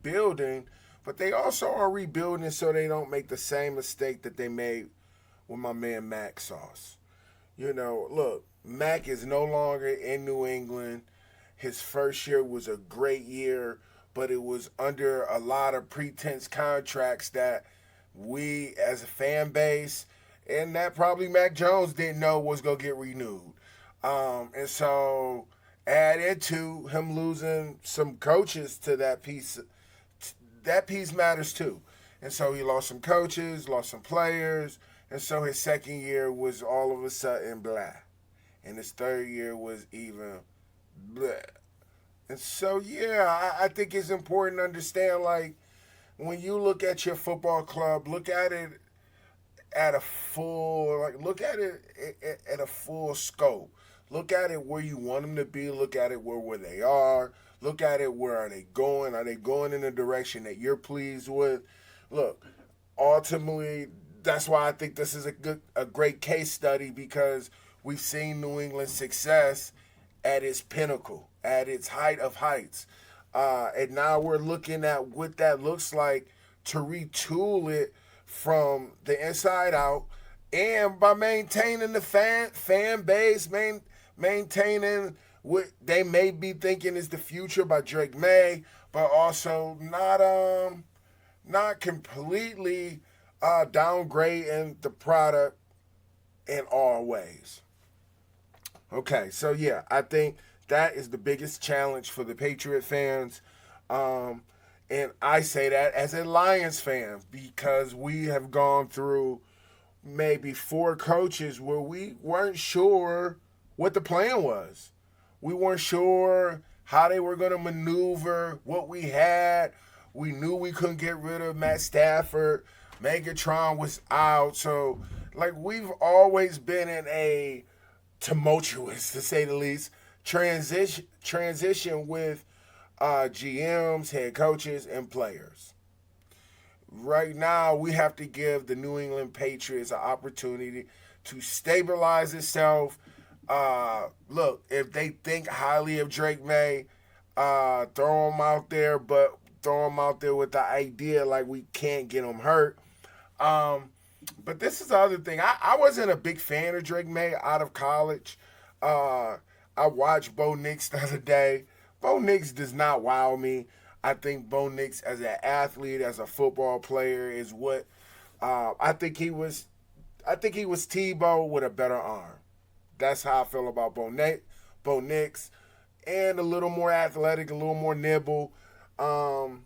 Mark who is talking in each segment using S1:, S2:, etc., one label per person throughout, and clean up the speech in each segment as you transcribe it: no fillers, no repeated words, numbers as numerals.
S1: rebuilding, but they also are rebuilding so they don't make the same mistake that they made with my man Mac Sauce. Look, Mac is no longer in New England. His first year was a great year, but it was under a lot of pretense contracts that we as a fan base and that probably Mac Jones didn't know was going to get renewed. And so add into him losing some coaches to that piece matters too. And so he lost some coaches, lost some players, and so his second year was all of a sudden blah. And his third year was even blah. And so, yeah, I think it's important to understand, like, when you look at your football club, look at it at a full, like, look at it at a full scope. Look at it where you want them to be. Look at it where they are. Look at it where are they going? Are they going in a direction that you're pleased with? Look, ultimately, that's why I think this is a great case study because we've seen New England's success at its pinnacle, at its height of heights. And now we're looking at what that looks like to retool it from the inside out and by maintaining the fan base, maintaining what they may be thinking is the future by Drake May, but also not completely downgrading the product in all ways. Okay, so yeah, I think that is the biggest challenge for the Patriot fans. And I say that as a Lions fan because we have gone through maybe 4 coaches where we weren't sure what the plan was. We weren't sure how they were going to maneuver what we had. We knew we couldn't get rid of Matt Stafford. Megatron was out. So, like, we've always been in a tumultuous, to say the least, transition with GMs, head coaches, and players. Right now, we have to give the New England Patriots an opportunity to stabilize itself. Look, if they think highly of Drake May, throw him out there, but throw him out there with the idea like we can't get him hurt. But this is the other thing. I wasn't a big fan of Drake May out of college. I watched Bo Nix the other day. Bo Nix does not wow me. I think Bo Nix as an athlete, as a football player, is what I think he was. I think he was Tebow with a better arm. That's how I feel about Bo Nix, and a little more athletic, a little more nimble on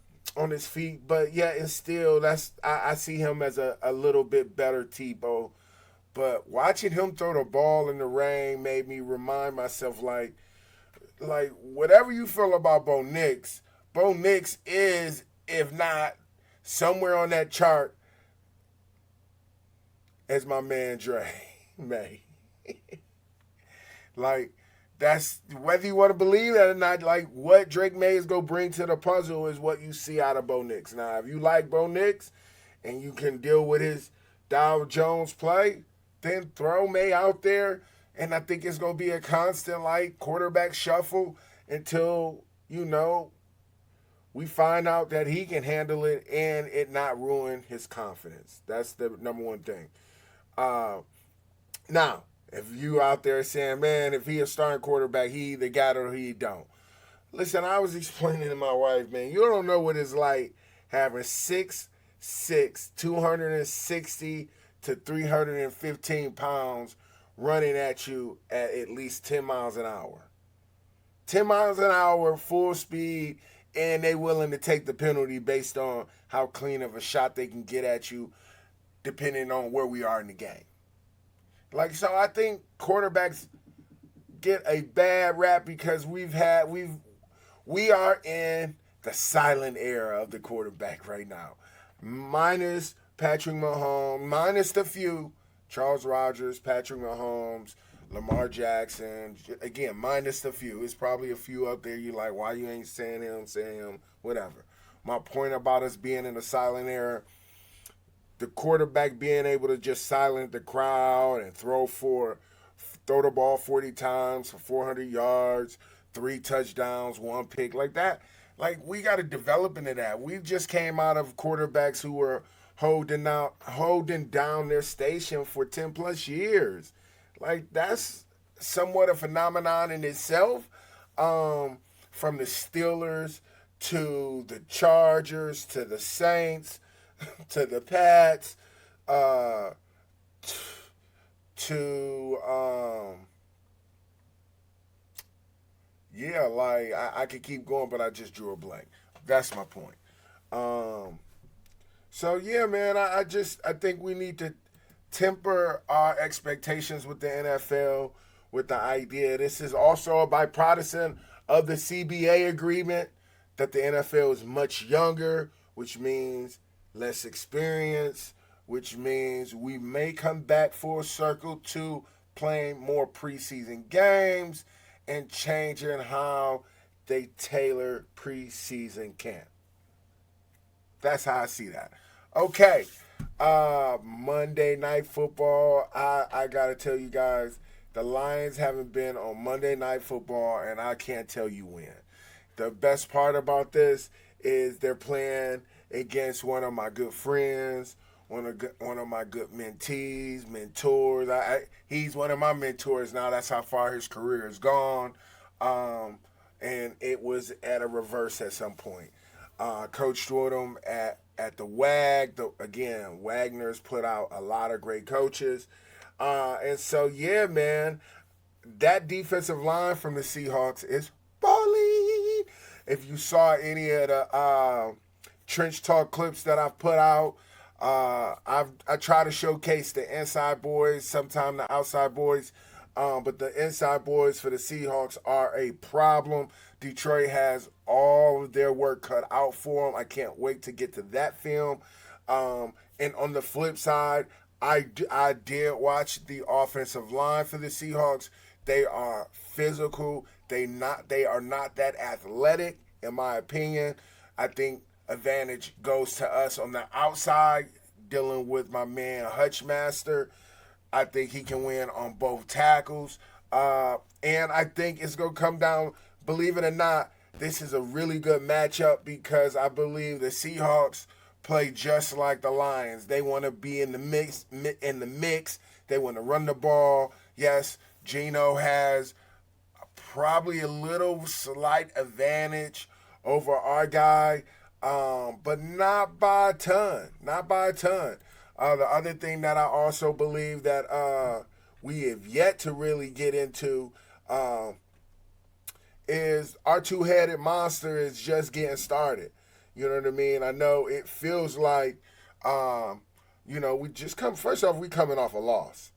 S1: his feet. But yeah, it's still I see him as a little bit better Tebow. But watching him throw the ball in the rain made me remind myself like whatever you feel about Bo Nix is, if not somewhere on that chart, as my man Dre May. Like, that's whether you want to believe that or not, like what Drake May is going to bring to the puzzle is what you see out of Bo Nix. Now, if you like Bo Nix and you can deal with his Dow Jones play, then throw May out there. And I think it's going to be a constant, like, quarterback shuffle until, we find out that he can handle it and it not ruin his confidence. That's the number one thing. Now, if you out there saying, man, if he a starting quarterback, he either got it or he don't. Listen, I was explaining to my wife, man, you don't know what it's like having 6'6", 260 to 315 pounds running at you at least 10 miles an hour. 10 miles an hour, full speed, and they willing to take the penalty based on how clean of a shot they can get at you depending on where we are in the game. Like, so I think quarterbacks get a bad rap because we are in the silent era of the quarterback right now. Minus Patrick Mahomes, minus the few, Charles Rogers, Patrick Mahomes, Lamar Jackson, again, minus the few. There's probably a few out there you like, why you ain't saying him, whatever. My point about us being in a silent era, the quarterback being able to just silence the crowd and throw the ball 40 times for 400 yards, 3 touchdowns, 1 pick, like that. Like we got to develop into that. We just came out of quarterbacks who were holding down their station for 10 plus years. Like that's somewhat a phenomenon in itself. From the Steelers to the Chargers to the Saints to the Pats uh, to yeah, like I could keep going, but I just drew a blank. That's my point. Um, so yeah, man, I think we need to temper our expectations with the NFL with the idea this is also a bipartisan of the CBA agreement that the NFL is much younger, which means less experience, which means we may come back full circle to playing more preseason games and changing how they tailor preseason camp. That's how I see that. Okay. Monday night football. I gotta tell you guys, the Lions haven't been on Monday night football, and I can't tell you when. The best part about this is they're playing against one of my good friends, one of my good mentees, mentors. He's one of my mentors now. That's how far his career has gone. Um, and it was at a reverse at some point. Coached with him at the WAG. Again, Wagner's put out a lot of great coaches. And so, yeah, man, that defensive line from the Seahawks is balling. If you saw any of the trench talk clips that I've put out, I try to showcase the inside boys, sometimes the outside boys. But the inside boys for the Seahawks are a problem. Detroit has all of their work cut out for them. I can't wait to get to that film. And on the flip side, I did watch the offensive line for the Seahawks. They are physical. They are not that athletic, in my opinion. I think advantage goes to us on the outside, dealing with my man Hutchmaster. I think he can win on both tackles. And I think it's going to come down, believe it or not, this is a really good matchup because I believe the Seahawks play just like the Lions. They want to be in the mix. They want to run the ball. Yes, Geno has probably a little slight advantage over our guy, but not by a ton. Not by a ton. The other thing that I also believe that we have yet to really get into is our two-headed monster is just getting started. You know what I mean? I know it feels like, we just come, first off, we coming off a loss.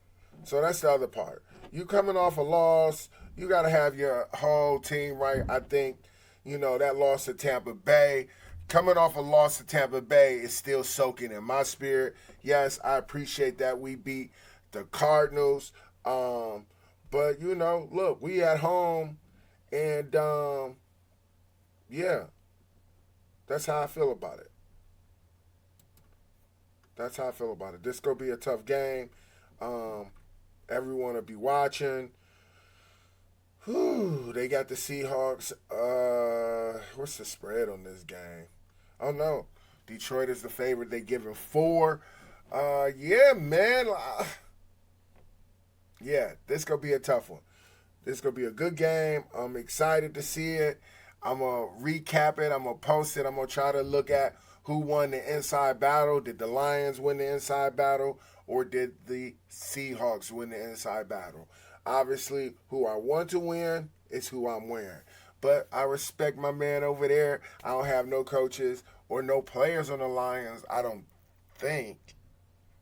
S1: So that's the other part. You coming off a loss, you got to have your whole team right. I think, that loss to Tampa Bay, coming off a loss to Tampa Bay is still soaking in my spirit. Yes, I appreciate that we beat the Cardinals. But, look, we at home, and, yeah, that's how I feel about it. That's how I feel about it. This going to be a tough game. Everyone will be watching. Whew, they got the Seahawks. What's the spread on this game? Oh, no. Detroit is the favorite. They giving 4. Yeah, man. Yeah, this going to be a tough one. This is going to be a good game. I'm excited to see it. I'm going to recap it. I'm going to post it. I'm going to try to look at who won the inside battle. Did the Lions win the inside battle, or did the Seahawks win the inside battle? Obviously, who I want to win is who I'm wearing. But I respect my man over there. I don't have no coaches or no players on the Lions, I don't think.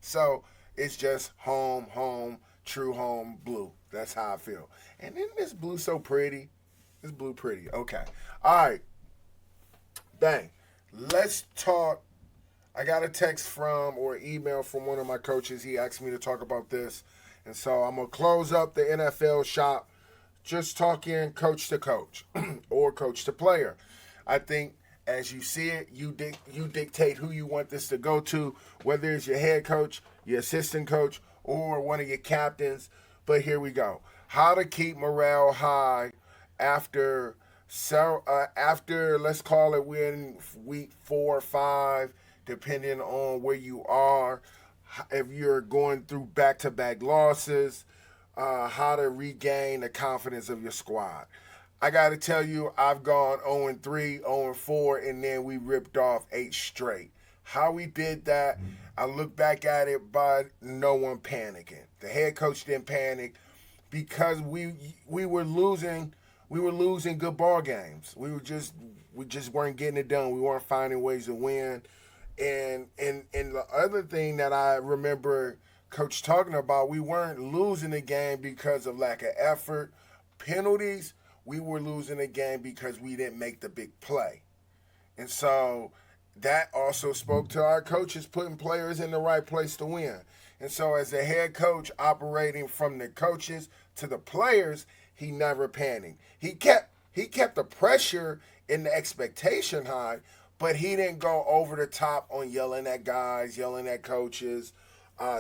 S1: So it's just home, true home blue. That's how I feel. And isn't this blue so pretty? This blue pretty. Okay. All right. Bang. Let's talk. I got a text from or email from one of my coaches. He asked me to talk about this. And so I'm going to close up the NFL shop just talking coach to coach or coach to player. I think as you see it, you dictate who you want this to go to, whether it's your head coach, your assistant coach, or one of your captains. But here we go. How to keep morale high after So after, let's call it, we're in week 4 or 5, depending on where you are. If you're going through back-to-back losses, how to regain the confidence of your squad. I got to tell you, I've gone 0-3, 0-4, and then we ripped off 8 straight. How we did that, I look back at it, but no one panicking. The head coach didn't panic because we were losing. We were losing good ball games. We just weren't getting it done. We weren't finding ways to win. And the other thing that I remember coach talking about, we weren't losing the game because of lack of effort, penalties. We were losing the game because we didn't make the big play. And so that also spoke to our coaches putting players in the right place to win. And so as a head coach operating from the coaches to the players, he never panicked. He kept the pressure and the expectation high, but he didn't go over the top on yelling at guys, yelling at coaches,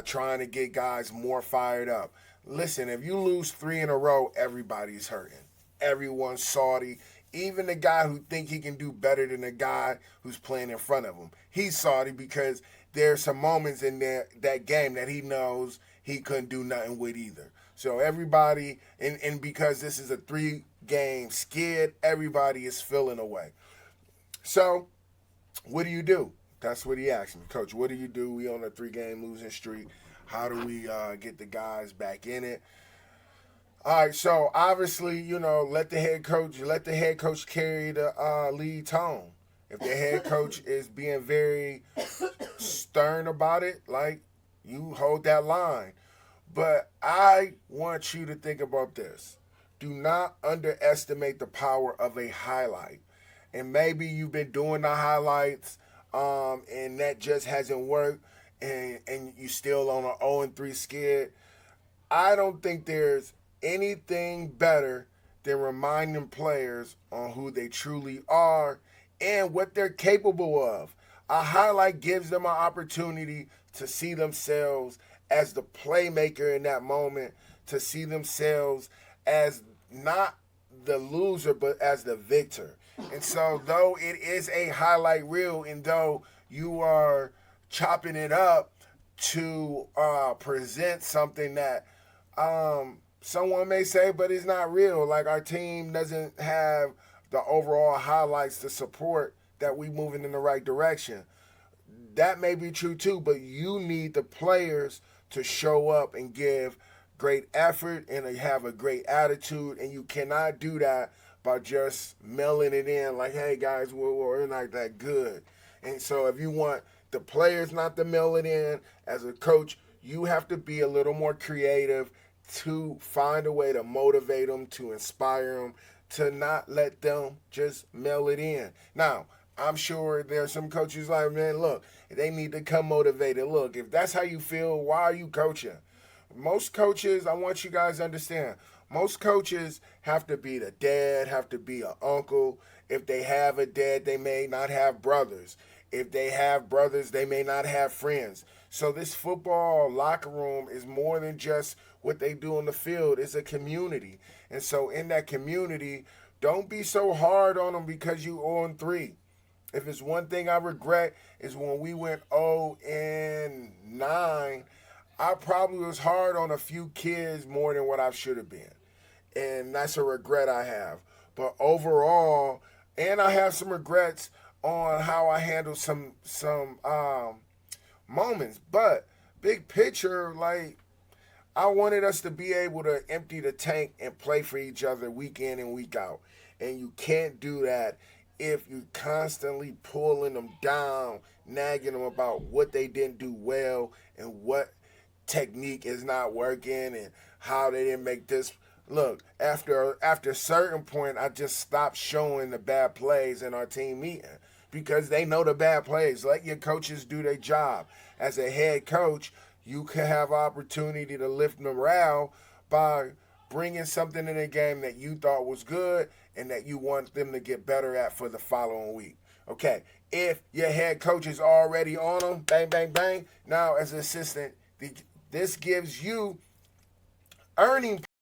S1: trying to get guys more fired up. Listen, if you lose 3 in a row, everybody's hurting. Everyone's salty. Even the guy who think he can do better than the guy who's playing in front of him. He's salty because there's some moments in that game that he knows he couldn't do nothing with either. So everybody, and because this is a 3-game skid, everybody is feeling away. So what do you do? That's what he asked me. Coach, what do you do? We on a 3-game losing streak. How do we get the guys back in it? All right, so obviously, let the head coach carry the lead tone. If the head coach is being very stern about it, like, you hold that line. But I want you to think about this. Do not underestimate the power of a highlight. And maybe you've been doing the highlights, and that just hasn't worked, and you still on an 0-3 skid. I don't think there's anything better than reminding players on who they truly are and what they're capable of. A highlight gives them an opportunity to see themselves as the playmaker in that moment, to see themselves as not the loser, but as the victor. And so, though it is a highlight reel, and though you are chopping it up to present something that someone may say, but it's not real. Like, our team doesn't have the overall highlights to support that we moving in the right direction. That may be true too, but you need the players to show up and give great effort and have a great attitude, and you cannot do that by just mailing it in like, hey guys, we're not that good. And so if you want the players not to mail it in, as a coach, you have to be a little more creative to find a way to motivate them, to inspire them, to not let them just mail it in. Now, I'm sure there's some coaches like, man, look, they need to come motivated. Look, if that's how you feel, why are you coaching? Most coaches, I want you guys to understand, most coaches have to be the dad, have to be an uncle. If they have a dad, they may not have brothers. If they have brothers, they may not have friends. So this football locker room is more than just what they do on the field. It's a community. And so in that community, don't be so hard on them because you 0-3. If it's one thing I regret is when we went 0-9, I probably was hard on a few kids more than what I should have been. And that's a regret I have. But overall, and I have some regrets on how I handled some moments. But big picture, like, I wanted us to be able to empty the tank and play for each other week in and week out. And you can't do that if you're constantly pulling them down, nagging them about what they didn't do well and what technique is not working and how they didn't make this. Look, after a certain point, I just stopped showing the bad plays in our team meeting because they know the bad plays. Let your coaches do their job. As a head coach, you can have opportunity to lift morale by bringing something in the game that you thought was good and that you want them to get better at for the following week. Okay, if your head coach is already on them, bang, bang, bang, now as an assistant, this gives you earning